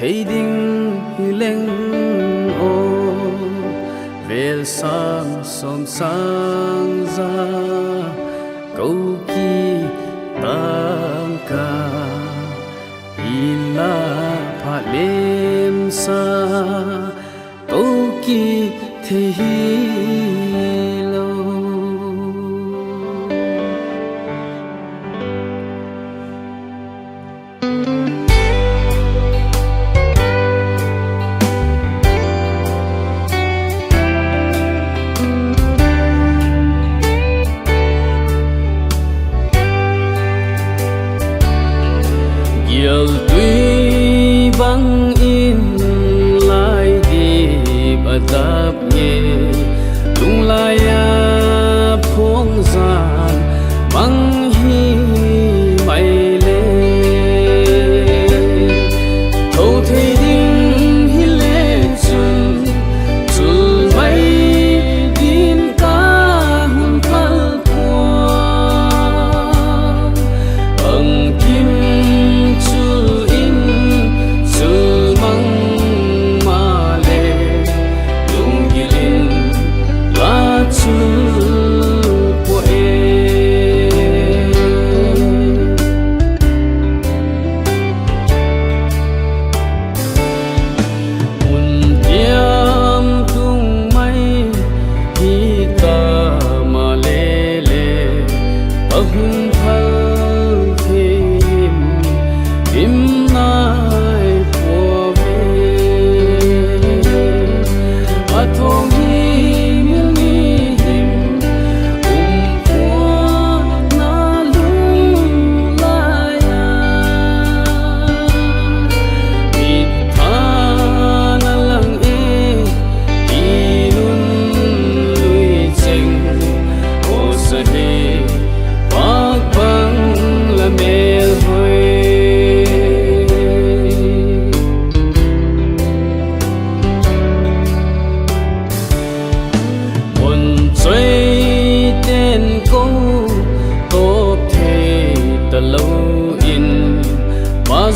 thấy đinh leng ô về sang xóm sang ra câu kỳ tăng ca ila pha lem sa câu kỳ thế Yêu tuy vắng in lại đi bà đáp nhẹ lung lại phong gian vắng hi mày lên thâu thấy đinh hi lên chun mày din ca hun khal quang bằng kim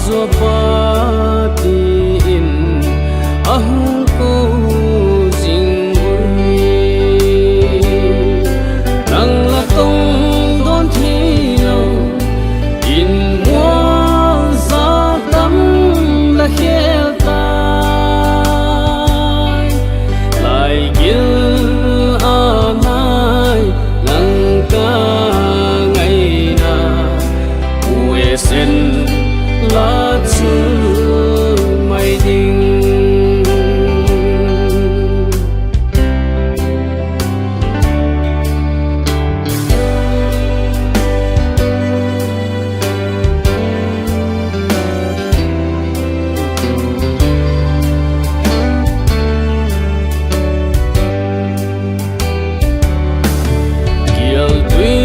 Zua pati in ahung ko jing hui nang la tong don thi lo in mua za tâm la khel tai lại gil anai nang ka ngày na uê sen lá chu mây đinh kiel tuy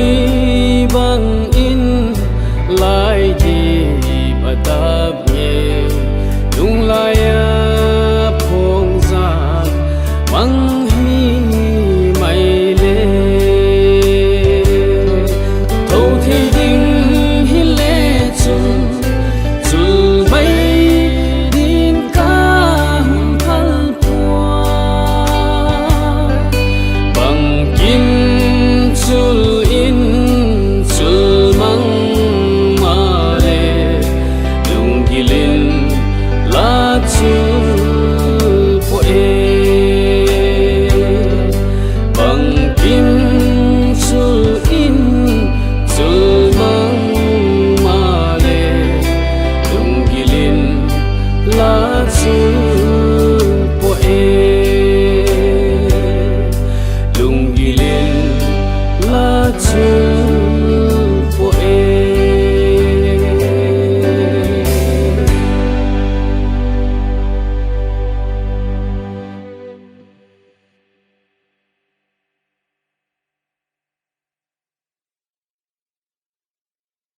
bang in lại đi đáp nhẹ lung lại phong gian vắng hi mày lên thâu thấy đinh hi lệ chun mây din ca hun khal quang bằng kim chul in chul mang la chu po e bằng kim chu in chu mang ma le dung gilin la chu